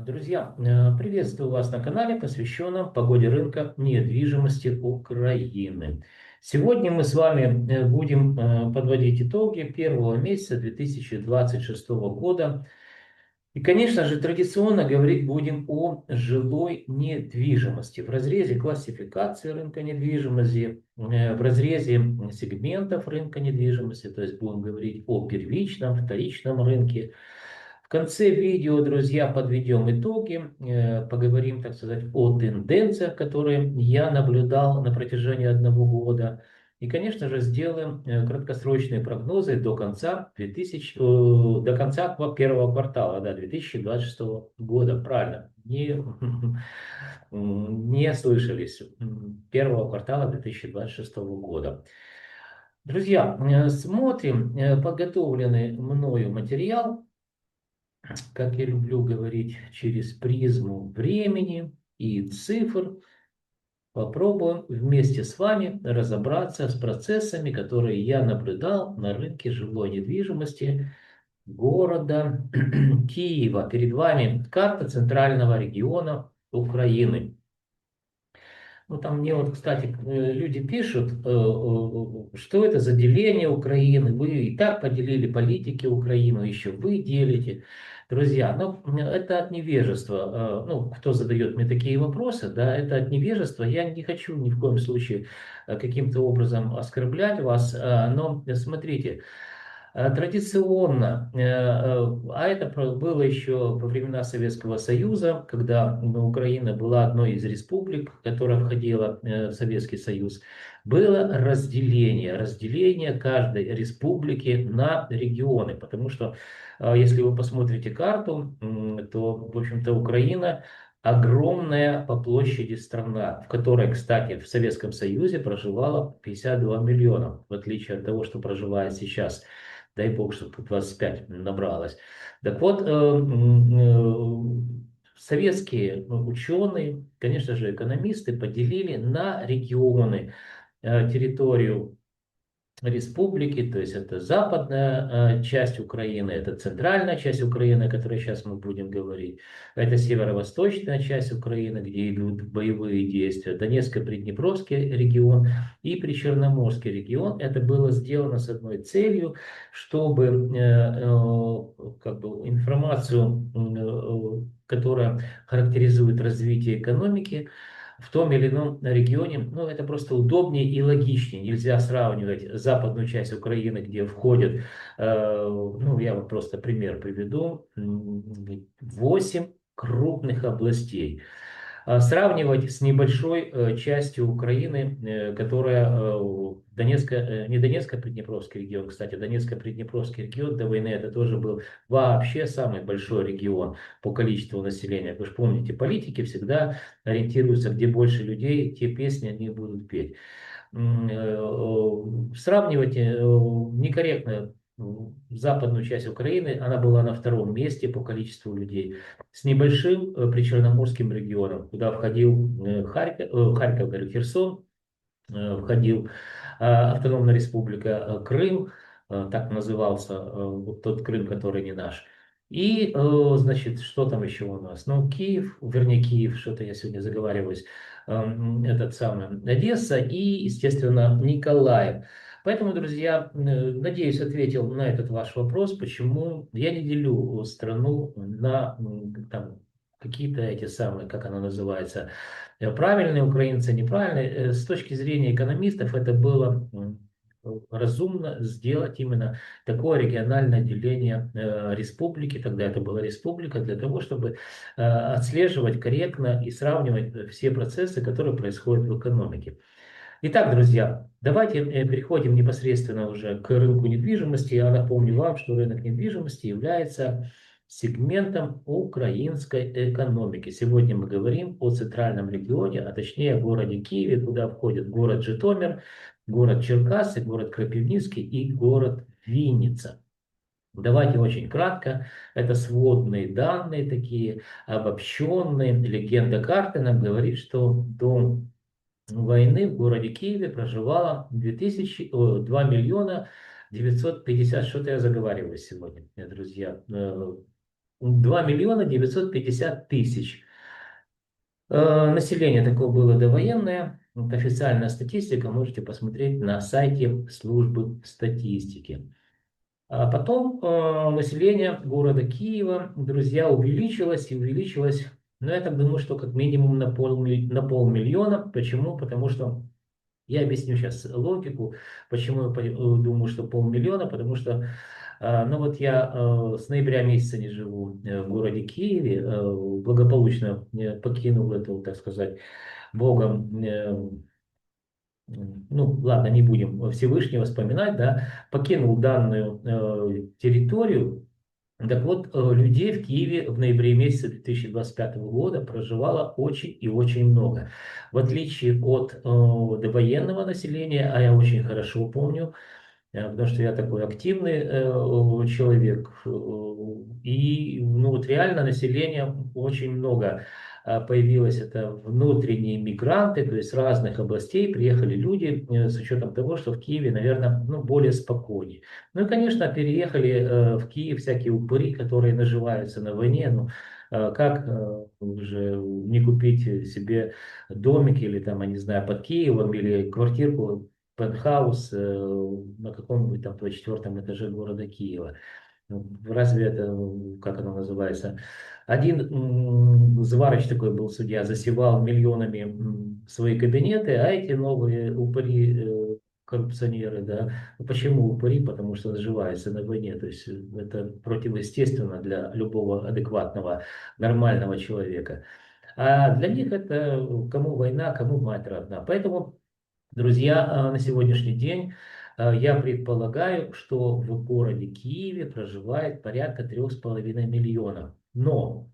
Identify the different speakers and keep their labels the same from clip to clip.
Speaker 1: Друзья, приветствую вас на канале, посвященном погоде рынка недвижимости Украины. Сегодня мы с вами будем подводить итоги первого месяца 2026 года. И, конечно же, традиционно говорить будем о жилой недвижимости в разрезе классификации рынка недвижимости, в разрезе сегментов рынка недвижимости, то есть будем говорить о первичном, вторичном рынке. В конце видео, друзья, подведем итоги, поговорим, так сказать, о тенденциях, которые я наблюдал на протяжении одного года. И, конечно же, сделаем краткосрочные прогнозы до конца до конца первого квартала, да, 2026 года. Правильно, не слышались. Первого квартала 2026 года. Друзья, смотрим подготовленный мною материал, как я люблю говорить, через призму времени и цифр. Попробуем вместе с вами разобраться с процессами, которые я наблюдал на рынке жилой недвижимости города Киева. Перед вами карта центрального региона Украины. Ну, там мне вот, кстати, люди пишут, что это за деление Украины. Вы и так поделили политики Украину, еще вы делите. Друзья, ну, это от невежества. Ну, кто задает мне такие вопросы, да, это от невежества. Я не хочу ни в коем случае каким-то образом оскорблять вас, но смотрите, традиционно, а это было еще во времена Советского Союза, когда Украина была одной из республик, которая входила в Советский Союз, было разделение каждой республики на регионы, потому что если вы посмотрите карту, то, в общем-то, Украина огромная по площади страна, в которой, кстати, в Советском Союзе проживало 52 миллиона, в отличие от того, что проживает сейчас. Дай бог, чтобы 25 набралось. Так вот, советские ученые, конечно же, экономисты поделили на регионы территорию республики, то есть это западная часть Украины, это центральная часть Украины, о которой сейчас мы будем говорить, это северо-восточная часть Украины, где идут боевые действия, Донецко-Приднепровский регион и Причерноморский регион. Это было сделано с одной целью, чтобы как бы информацию, которая характеризует развитие экономики, в том или ином регионе, ну, это просто удобнее и логичнее. Нельзя сравнивать западную часть Украины, где входят, ну, я вот просто пример приведу, 8 крупных областей. Сравнивать с небольшой частью Украины, которая не Донецко-Приднепровский регион, кстати, Донецко-Приднепровский регион до войны это тоже был вообще самый большой регион по количеству населения. Вы же помните, политики всегда ориентируются, где больше людей, те песни они будут петь. Сравнивать некорректно западную часть Украины, она была на втором месте по количеству людей, с небольшим причерноморским регионом, куда входил Харьков, говорю, Херсон, входил автономная республика Крым, так назывался вот тот Крым, который не наш. И, значит, что там еще у нас? Ну, Киев, вернее, Киев, что-то я сегодня заговариваюсь, этот самый, Одесса и, естественно, Николаев. Поэтому, друзья, надеюсь, ответил на этот ваш вопрос, почему я не делю страну на там, какие-то эти самые, как она называется, правильные украинцы, неправильные. С точки зрения экономистов это было разумно сделать именно такое региональное деление республики, тогда это была республика, для того, чтобы отслеживать корректно и сравнивать все процессы, которые происходят в экономике. Итак, друзья, давайте переходим непосредственно уже к рынку недвижимости. Я напомню вам, что рынок недвижимости является сегментом украинской экономики. Сегодня мы говорим о центральном регионе, а точнее о городе Киеве, куда входят город Житомир, город Черкассы, город Крапивницкий и город Винница. Давайте очень кратко, это сводные данные такие, обобщенные. Легенда карты нам говорит, что до войны в городе Киеве проживало 2 миллиона 950, что-то я заговариваюсь сегодня, друзья. 2 миллиона 950 тысяч. Население такое было довоенное. Вот официальная статистика можете посмотреть на сайте службы статистики. А потом население города Киева, друзья, увеличилось и увеличилось. Но я так думаю, что как минимум на полмиллиона. Почему? Потому что я объясню сейчас логику, почему я думаю, что полмиллиона, потому что, ну вот я с ноября месяца не живу в городе Киеве, благополучно покинул эту, так сказать, Богом, ну ладно, не будем Всевышнего вспоминать, да, покинул данную территорию. Так вот, людей в Киеве в ноябре месяце 2025 года проживало очень и очень много. В отличие от довоенного населения, а я очень хорошо помню, потому что я такой активный человек, и ну, вот реально населения очень много. Появилось это внутренние мигранты, то есть с разных областей приехали люди, с учетом того, что в Киеве, наверное, ну, более спокойнее. Ну и, конечно, переехали в Киев всякие упыри, которые наживаются на войне. Ну, как уже не купить себе домик или там, я не знаю, под Киевом или квартирку, пентхаус на каком-нибудь там 24 этаже города Киева. Ну, разве это, как оно называется? Один Зварыч такой был судья, засевал миллионами свои кабинеты, а эти новые упыри, коррупционеры, да. Ну, почему упыри? Потому что наживаются на войне. То есть это противоестественно для любого адекватного, нормального человека. А для них это кому война, кому мать родна. Поэтому, друзья, на сегодняшний день я предполагаю, что в городе Киеве проживает порядка 3,5 миллионов. Но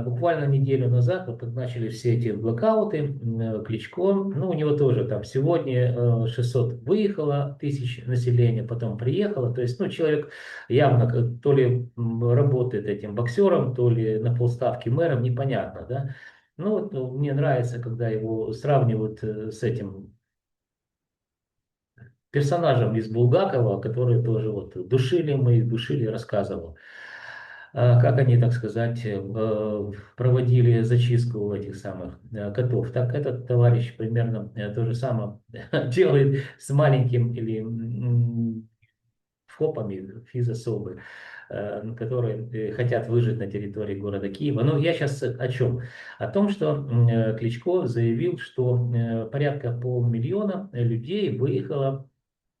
Speaker 1: буквально неделю назад, вот как начали все эти блокауты, Кличко, ну у него тоже там сегодня 600 выехало тысяч населения, потом приехало. То есть, ну, человек явно то ли работает этим боксером, то ли на полставки мэром, непонятно, да. Ну вот мне нравится, когда его сравнивают с этим персонажем из Булгакова, который тоже вот душили мы, душили, рассказывал, как они, так сказать, проводили зачистку этих самых котов. Так этот товарищ примерно то же самое делает с маленьким или ФОПами, физособы, которые хотят выжить на территории города Киева. Но я сейчас о чем? О том, что Кличко заявил, что порядка полмиллиона людей выехало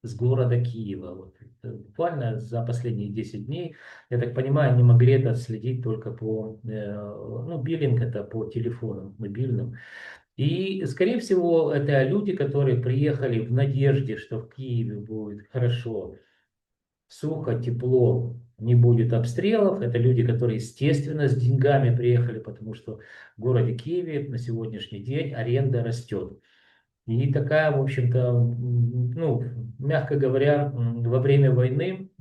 Speaker 1: с города Киева. Вот. Буквально за последние 10 дней, я так понимаю, они могли это отследить только по, ну, биллинг это по телефонам мобильным. И, скорее всего, это люди, которые приехали в надежде, что в Киеве будет хорошо, сухо, тепло, не будет обстрелов. Это люди, которые, естественно, с деньгами приехали, потому что в городе Киеве на сегодняшний день аренда растет. И такая, в общем-то, ну, мягко говоря, во время войны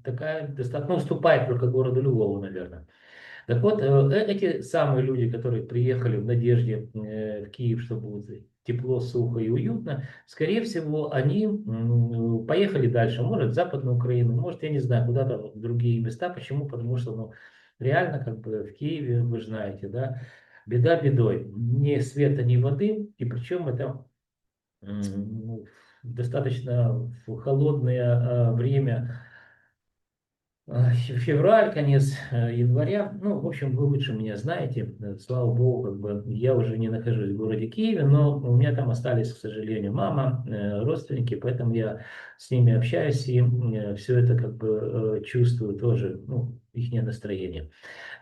Speaker 1: такая достаточно, ну, уступает только городу Львову, наверное. Так вот, эти самые люди, которые приехали в надежде в Киев, что будет тепло, сухо и уютно, скорее всего, они поехали дальше, может, в Западную Украину, может, я не знаю, куда-то в другие места. Почему? Потому что, ну, реально, как бы в Киеве, вы знаете, да, беда бедой, ни света, ни воды, и причем это ну, достаточно в холодное время, февраль, конец января. Ну, в общем, вы лучше меня знаете. Слава богу, как бы я уже не нахожусь в городе Киеве, но у меня там остались, к сожалению, мама, родственники, поэтому я с ними общаюсь и все это как бы чувствую тоже, ну, их настроение.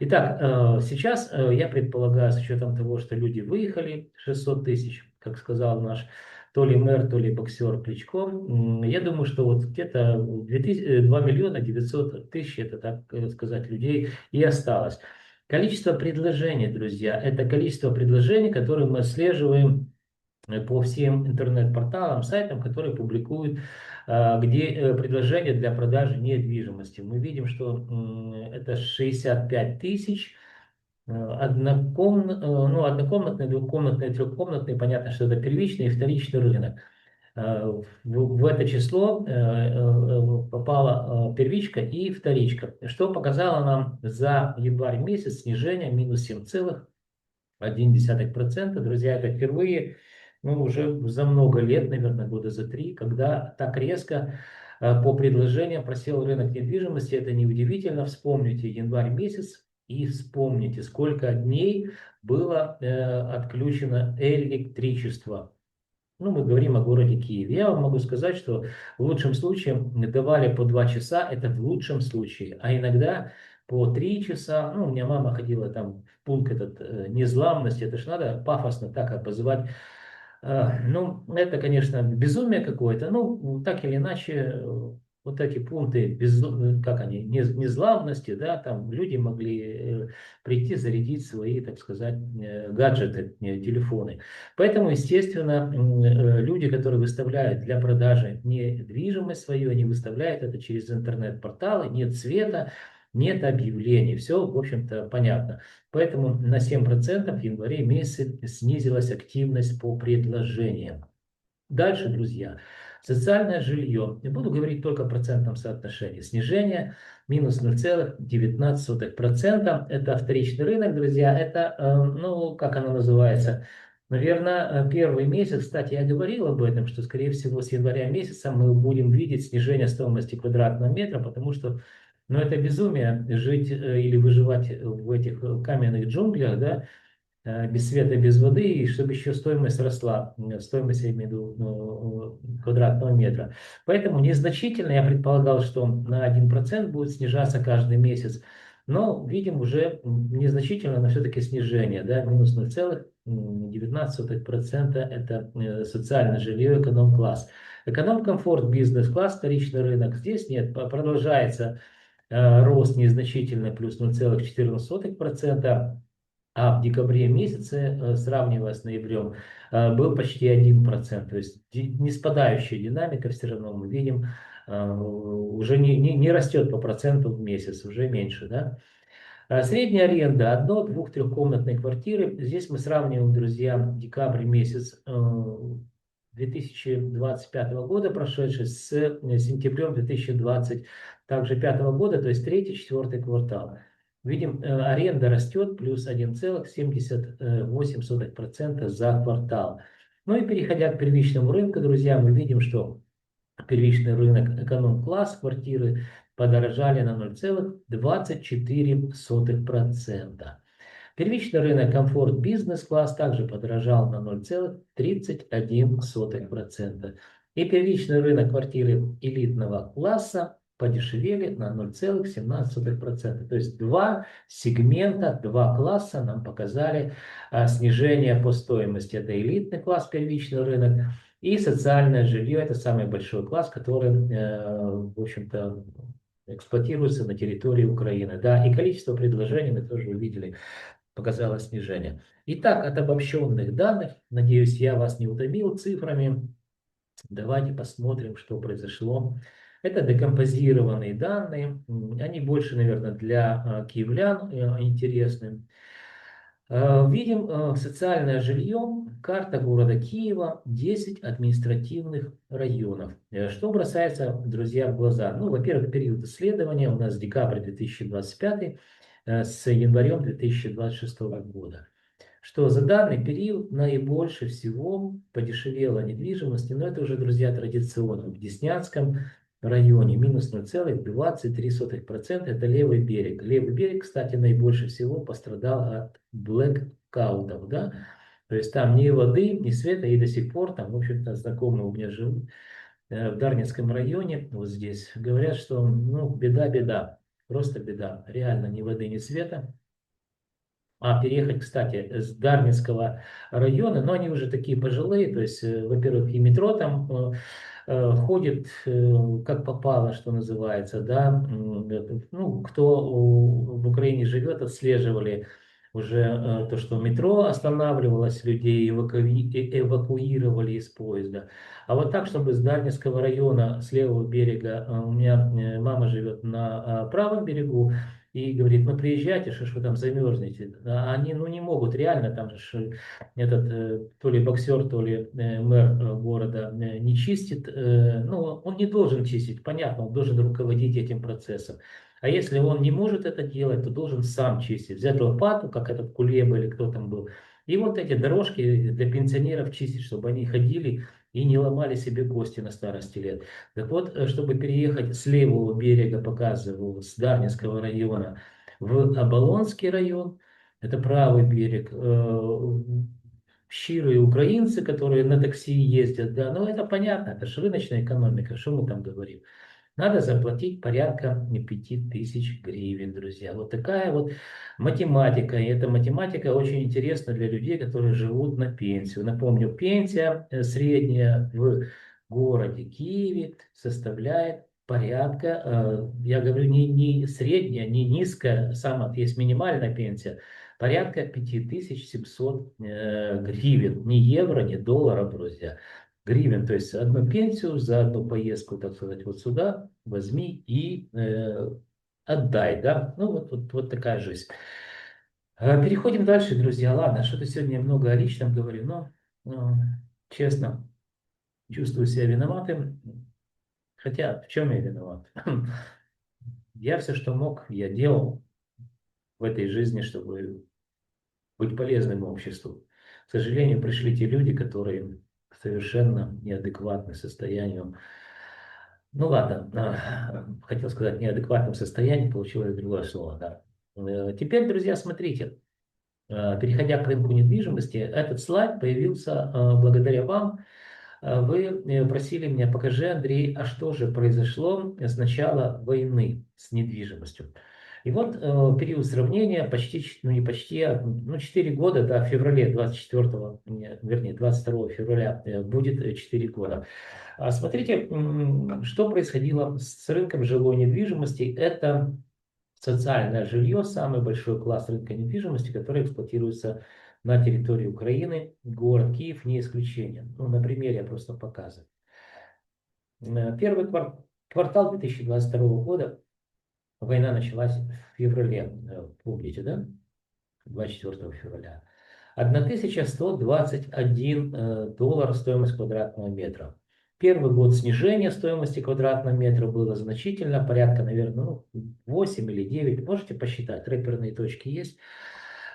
Speaker 1: Итак, сейчас я предполагаю, с учетом того, что люди выехали, 600 тысяч, как сказал наш то ли мэр, то ли боксер Кличко, я думаю, что вот где-то 2 миллиона 900 тысяч, это, так сказать, людей и осталось. Количество предложений, друзья, это количество предложений, которые мы отслеживаем по всем интернет-порталам, сайтам, которые публикуют, где предложения для продажи недвижимости. Мы видим, что это 65 тысяч, ну, однокомнатные, двухкомнатные, трехкомнатные, понятно, что это первичный и вторичный рынок. В это число попала первичка и вторичка, что показало нам за январь месяц снижение минус 7,1%. Друзья, это впервые, ну, уже за много лет, наверное, года за 3, когда так резко по предложениям просел рынок недвижимости. Это неудивительно. Вспомните январь месяц и вспомните, сколько дней было отключено электричество. Ну, мы говорим о городе Киеве. Я вам могу сказать, что в лучшем случае давали по 2 часа, это в лучшем случае, а иногда по 3 часа. Ну, у меня мама ходила там в пункт этот незламности, это ж надо пафосно так обозвать. Ну, это, конечно, безумие какое-то. Ну, так или иначе, вот эти пункты, как они, незламности, да, там люди могли прийти зарядить свои, так сказать, гаджеты, телефоны. Поэтому, естественно, люди, которые выставляют для продажи недвижимость свою, они выставляют это через интернет-порталы, нет света, нет объявлений. Все, в общем-то, понятно. Поэтому на 7% в январе месяце снизилась активность по предложениям. Дальше, друзья, социальное жилье. Не буду говорить только о процентном соотношении. Снижение минус 0,19%. Это вторичный рынок, друзья. Это, ну, как оно называется? Наверное, первый месяц, кстати, я говорил об этом, что, скорее всего, с января месяца мы будем видеть снижение стоимости квадратного метра, потому что, ну, это безумие жить или выживать в этих каменных джунглях, да, без света, без воды, и чтобы еще стоимость росла, стоимость, я имею в виду, квадратного метра. Поэтому незначительно, я предполагал, что на 1% будет снижаться каждый месяц, но видим уже незначительно, но все-таки снижение, да, минус 0,19% это социальное жилье, эконом-класс. Эконом-комфорт, бизнес-класс, вторичный рынок, здесь нет, продолжается рост незначительный, плюс 0,14%. А в декабре месяце, сравнивая с ноябрем, был почти 1%. То есть не спадающая динамика все равно мы видим, уже не растет по проценту в месяц, уже меньше. Да? Средняя аренда одно-, двух-, трехкомнатной квартиры. Здесь мы сравниваем, друзья, декабрь месяц 2025 года, прошедший, с сентябрем 2020, также 5 года, то есть третий, четвертый квартал. Видим, аренда растет плюс 1,78% за квартал. Ну и переходя к первичному рынку, друзья, мы видим, что первичный рынок эконом-класс квартиры подорожали на 0,24%. Первичный рынок комфорт бизнес-класс также подорожал на 0,31%. И первичный рынок квартиры элитного класса подешевели на 0,17%. То есть два сегмента, два класса нам показали снижение по стоимости. Это элитный класс, первичный рынок, и социальное жилье. Это самый большой класс, который, в общем-то, эксплуатируется на территории Украины. Да, и количество предложений мы тоже увидели, показало снижение. Итак, от обобщенных данных, надеюсь, я вас не утомил цифрами. Давайте посмотрим, что произошло. Это декомпозированные данные. Они больше, наверное, для киевлян интересны. Видим социальное жилье, карта города Киева, 10 административных районов. Что бросается, друзья, в глаза? Ну, во-первых, период исследования у нас декабрь 2025 с январем 2026 года. Что за данный период наибольше всего подешевела недвижимость, но это уже, друзья, традиционно. В Деснянском районе минус 0,23%, это левый берег. Левый берег, кстати, наибольше всего пострадал от блэкаутов, да? То есть там ни воды, ни света, и до сих пор там, в общем-то, знакомые у меня живут в Дарницком районе, вот здесь, говорят, что, ну, беда, просто беда, реально ни воды, ни света. А переехать, кстати, с Дарницкого района, но они уже такие пожилые, то есть, во-первых, и метро там ходит как попало, что называется, да, ну, кто в Украине живет, отслеживали уже то, что метро останавливалось, людей эвакуировали из поезда. А вот так, чтобы с Дарницкого района, с левого берега, у меня мама живет на правом берегу, и говорит, ну приезжайте, что ж вы там замерзнете. А они, ну не могут, реально, там же этот, то ли боксер, то ли мэр города не чистит, ну он не должен чистить, понятно, он должен руководить этим процессом. А если он не может это делать, то должен сам чистить, взять лопату, как этот Кулеба или кто там был, и вот эти дорожки для пенсионеров чистить, чтобы они ходили и не ломали себе кости на старости лет. Так вот, чтобы переехать с левого берега, показываю, с Дарницкого района в Оболонский район, это правый берег, щирые украинцы, которые на такси ездят, да, ну это понятно, это же рыночная экономика, что мы там говорим. Надо заплатить порядка 5000 гривен, друзья. Вот такая вот математика. И эта математика очень интересна для людей, которые живут на пенсию. Напомню, пенсия средняя в городе Киеве составляет порядка, я говорю, не средняя, не низкая, самая, есть минимальная пенсия, порядка 5700 гривен. Не евро, не долларов, друзья, гривен, то есть одну пенсию за одну поездку, так сказать, вот сюда возьми и отдай, да, ну вот такая жизнь. Переходим дальше, друзья, ладно, что-то сегодня я много о личном говорю, но честно, чувствую себя виноватым, хотя в чем я виноват? Я все, что мог, я делал в этой жизни, чтобы быть полезным обществу. К сожалению, пришли те люди, которые совершенно неадекватны состоянию. Ну ладно, хотел сказать неадекватном состоянии, получилось другое слово, да. Теперь, друзья, смотрите, переходя к рынку недвижимости, этот слайд появился благодаря вам. Вы просили меня, покажи, Андрей, а что же произошло с начала войны с недвижимостью. И вот период сравнения почти, ну не почти, ну 4 года, да, в феврале 24, вернее 22 февраля будет 4 года. Смотрите, что происходило с рынком жилой недвижимости. Это социальное жилье, самый большой класс рынка недвижимости, который эксплуатируется на территории Украины. Город Киев не исключение. Ну, на примере я просто показываю. Первый квартал 2022 года, война началась в феврале, помните, да? 24 февраля. 1121 доллар стоимость квадратного метра. Первый год снижения стоимости квадратного метра было значительно, порядка, наверное, ну, 8 или 9, можете посчитать, рэперные точки есть.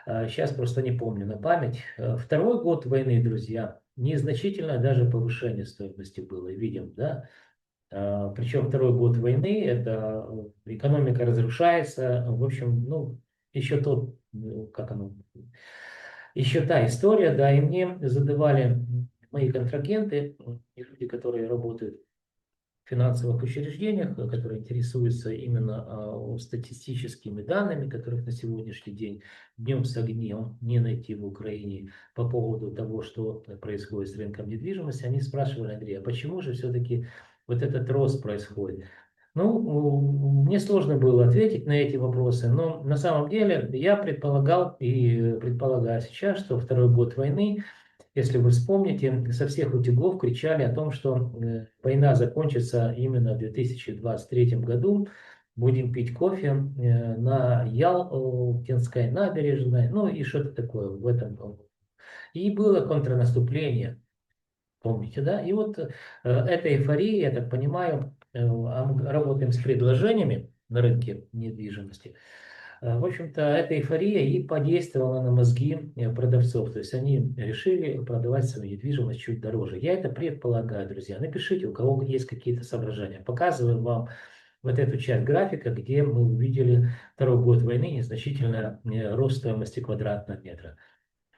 Speaker 1: Сейчас просто не помню на память. Второй год войны, друзья, незначительное даже повышение стоимости было, видим, да. Причем второй год войны, это экономика разрушается, в общем, ну, еще тот, как оно, еще та история, да, и мне задавали мои контрагенты, люди, которые работают в финансовых учреждениях, которые интересуются именно статистическими данными, которых на сегодняшний день днем с огнем не найти в Украине по поводу того, что происходит с рынком недвижимости, они спрашивали, Андрей, а почему же все-таки вот этот рост происходит? Ну, мне сложно было ответить на эти вопросы, но на самом деле я предполагал и предполагаю сейчас, что второй год войны, если вы вспомните, со всех утюгов кричали о том, что война закончится именно в 2023 году. Будем пить кофе на Ялтинской набережной, ну и что-то такое в этом. И было контрнаступление. Помните, да? И вот эта эйфория, я так понимаю, мы работаем с предложениями на рынке недвижимости. В общем-то, эта эйфория и подействовала на мозги продавцов. То есть они решили продавать свою недвижимость чуть дороже. Я это предполагаю, друзья. Напишите, у кого есть какие-то соображения. Показываю вам вот эту часть графика, где мы увидели второй год войны, незначительный рост стоимости квадратного метра.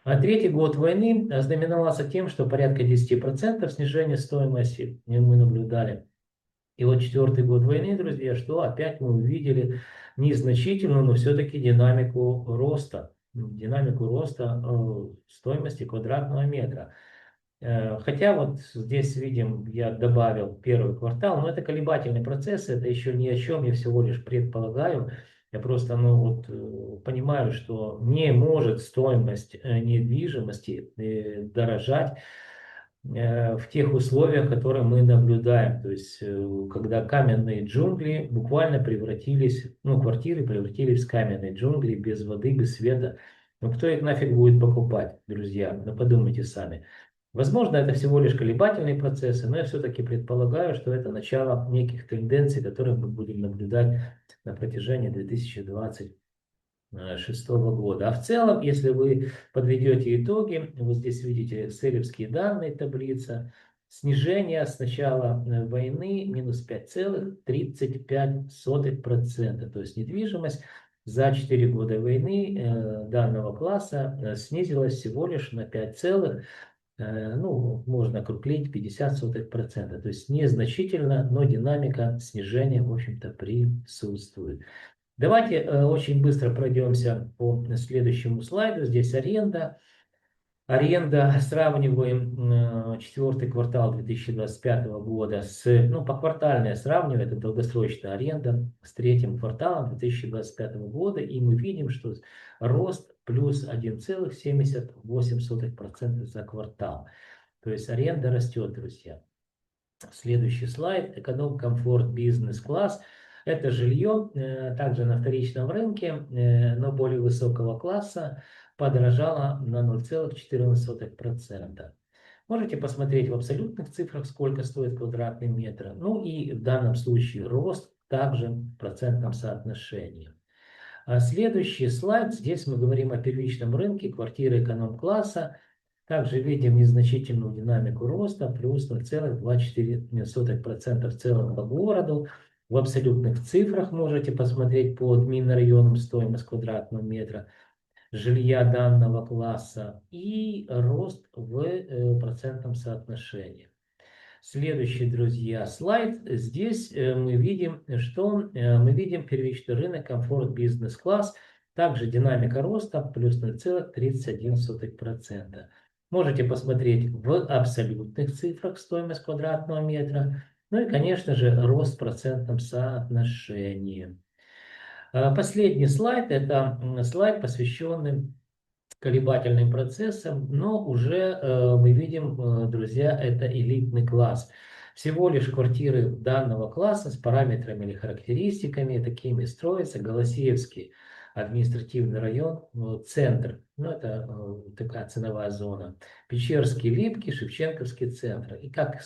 Speaker 1: А третий год войны знаменовался тем, что порядка 10% снижения стоимости мы наблюдали. И вот четвертый год войны, друзья, что опять мы увидели незначительную, но все-таки динамику роста стоимости квадратного метра. Хотя вот здесь видим, я добавил первый квартал, но это колебательный процесс, это еще ни о чем, я всего лишь предполагаю. Я просто понимаю, что не может стоимость недвижимости дорожать в тех условиях, которые мы наблюдаем. То есть, когда каменные джунгли буквально превратились, ну, квартиры превратились в каменные джунгли без воды, без света. Ну, кто их нафиг будет покупать, друзья? Ну, подумайте сами. Возможно, это всего лишь колебательные процессы, но я все-таки предполагаю, что это начало неких тенденций, которые мы будем наблюдать на протяжении 2026 года. А в целом, если вы подведете итоги, вот здесь видите селевские данные, таблица, снижение с начала войны минус 5,35%. То есть недвижимость за 4 года войны данного класса снизилась всего лишь на 5 ну, можно округлить 50%. То есть незначительно, но динамика снижения, в общем-то, присутствует. Давайте очень быстро пройдемся по следующему слайду. Здесь аренда. Аренда, сравниваем четвертый квартал 2025 года с, ну, поквартально сравниваю, это долгосрочная аренда, с третьим кварталом 2025 года, и мы видим, что рост плюс 1,78% за квартал. То есть аренда растет, друзья. Следующий слайд. Эконом, комфорт, бизнес-класс. Это жилье, также на вторичном рынке, но более высокого класса, подорожало на 0,14%. Можете посмотреть в абсолютных цифрах, сколько стоит квадратный метр. Ну и в данном случае рост также в процентном соотношении. Следующий слайд. Здесь мы говорим о первичном рынке, квартиры эконом-класса. Также видим незначительную динамику роста, плюс 0,24% в целом по городу. В абсолютных цифрах можете посмотреть по админрайонам стоимость квадратного метра жилья данного класса и рост в процентном соотношении. Следующий, друзья, слайд. Здесь мы видим, что мы видим первичный рынок, комфорт, бизнес-класс, также динамика роста плюс 0,31%. Можете посмотреть в абсолютных цифрах стоимость квадратного метра, ну и, конечно же, рост в процентном соотношении. Последний слайд – это слайд, посвященный колебательным процессом, но уже мы видим, друзья, это элитный класс. Всего лишь квартиры данного класса с параметрами или характеристиками такими строятся. Голосеевский административный район, центр, ну это такая ценовая зона. Печерский, Липкий, Шевченковский центр. И как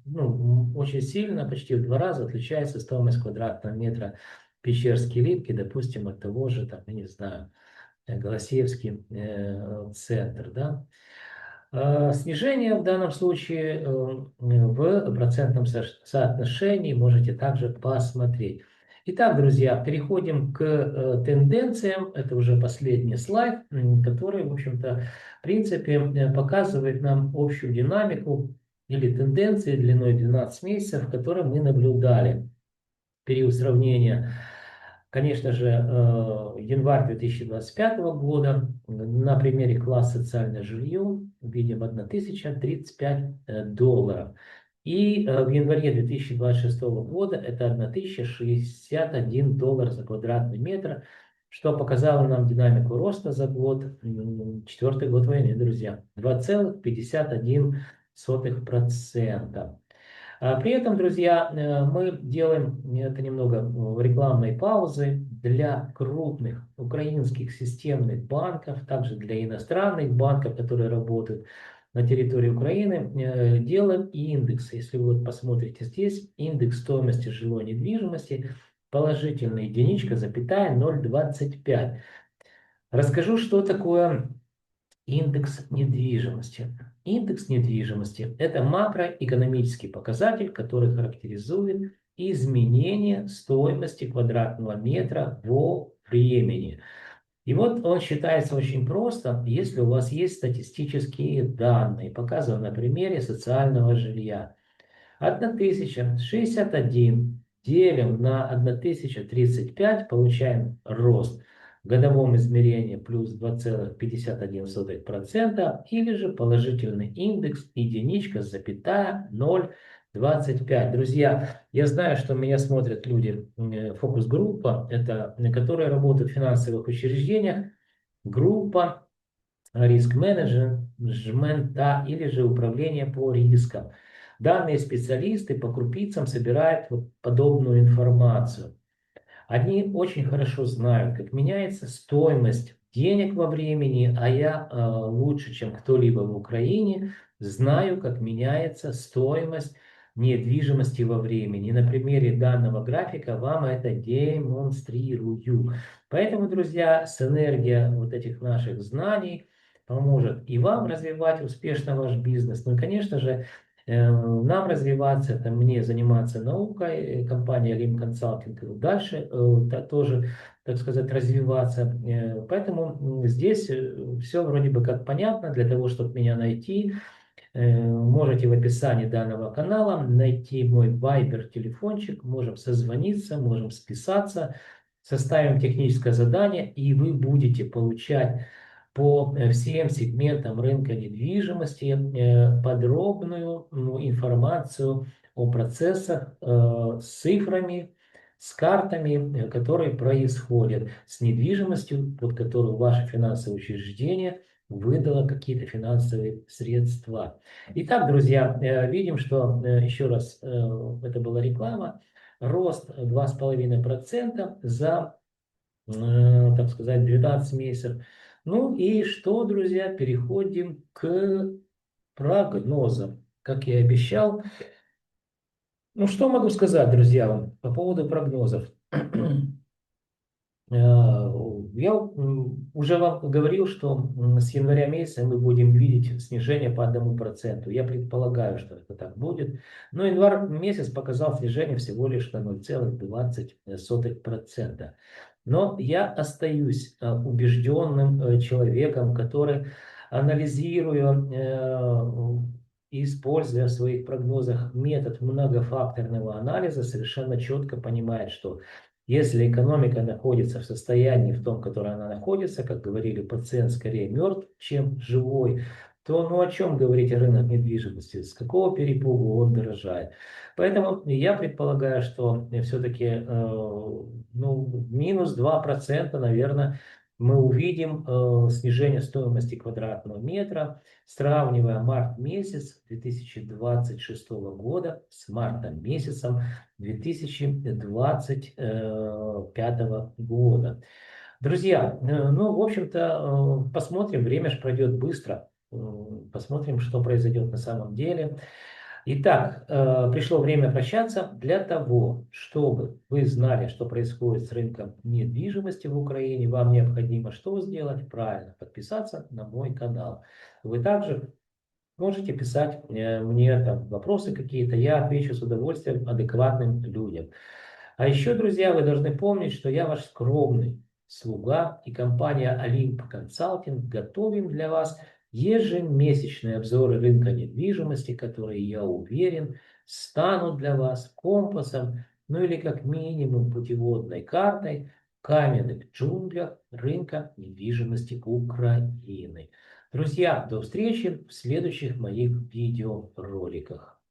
Speaker 1: ну, очень сильно, почти в 2 раза отличается стоимость квадратного метра Печерский, Липкий, допустим, от того же, там, я не знаю, Голосеевский центр. Да? Снижение в данном случае в процентном соотношении можете также посмотреть. Итак, друзья, переходим к тенденциям. Это уже последний слайд, который, в общем-то, в принципе, показывает нам общую динамику или тенденции длиной 12 месяцев, которые мы наблюдали. Период сравнения, конечно же, январь 2025 года. На примере класса социальное жилье видим 1035 долларов. И в январе 2026 года это 1061 доллар за квадратный метр, что показало нам динамику роста за год, 4-й год войны, друзья, 2,51%. При этом, друзья, мы делаем это немного рекламной паузы для крупных украинских системных банков, также для иностранных банков, которые работают на территории Украины. Делаем индекс. Если вы вот посмотрите здесь, индекс стоимости жилой недвижимости положительный, единичка, запятая 0,25. Расскажу, что такое индекс недвижимости. Индекс недвижимости – это макроэкономический показатель, который характеризует изменение стоимости квадратного метра во времени. И вот он считается очень просто, если у вас есть статистические данные, показаны на примере социального жилья. 1061 делим на 1035, получаем рост в годовом измерении плюс 2,51%, или же положительный индекс единичка, запятая 0,25. Друзья, я знаю, что меня смотрят люди, фокус-группа, это которые работают в финансовых учреждениях, группа риск-менеджмента или же управления по рискам. Данные специалисты по крупицам собирают вот подобную информацию. Они очень хорошо знают, как меняется стоимость денег во времени, а я лучше, чем кто-либо в Украине, знаю, как меняется стоимость недвижимости во времени. И на примере данного графика вам это демонстрирую. Поэтому, друзья, синергия вот этих наших знаний поможет и вам развивать успешно ваш бизнес. Ну и, конечно же, нам развиваться, это мне заниматься наукой, компания Rim Consulting дальше тоже, так сказать, развиваться. Поэтому здесь все вроде бы как понятно. Для того, чтобы меня найти, можете в описании данного канала найти мой Viber телефончик, можем созвониться, можем списаться, составим техническое задание, и вы будете получать по всем сегментам рынка недвижимости подробную информацию о процессах с цифрами, с картами, которые происходят, с недвижимостью, под которую ваше финансовое учреждение выдало какие-то финансовые средства. Итак, друзья, видим, что, еще раз, это была реклама, рост 2,5% за, так сказать, 12 месяцев. Ну и что, друзья, переходим к прогнозам. Как я и обещал. Ну что могу сказать, друзья, вам по поводу прогнозов? Я уже вам говорил, что с января месяца мы будем видеть снижение по 1%. Я предполагаю, что это так будет. Но январь месяц показал снижение всего лишь на 0,20%. Но я остаюсь убежденным человеком, который, анализируя и используя в своих прогнозах метод многофакторного анализа, совершенно четко понимает, что если экономика находится в состоянии, в том, в котором она находится, как говорили, пациент скорее мертв, чем живой, то ну о чем говорить о рынок недвижимости, с какого перепугу он дорожает. Поэтому я предполагаю, что все-таки ну, минус 2%, наверное, мы увидим снижение стоимости квадратного метра, сравнивая март месяц 2026 года с мартом месяцем 2025 года. Друзья, ну, в общем-то, посмотрим, время же пройдет быстро, посмотрим, что произойдет на самом деле. Итак, пришло время прощаться. Для того, чтобы вы знали, что происходит с рынком недвижимости в Украине, вам необходимо что сделать? Правильно, подписаться на мой канал. Вы также можете писать мне там вопросы какие-то, я отвечу с удовольствием адекватным людям. А еще, друзья, вы должны помнить, что я ваш скромный слуга, и компания Olymp Consulting готовим для вас ежемесячные обзоры рынка недвижимости, которые, я уверен, станут для вас компасом, ну или как минимум путеводной картой в каменных джунглях рынка недвижимости Украины. Друзья, до встречи в следующих моих видеороликах.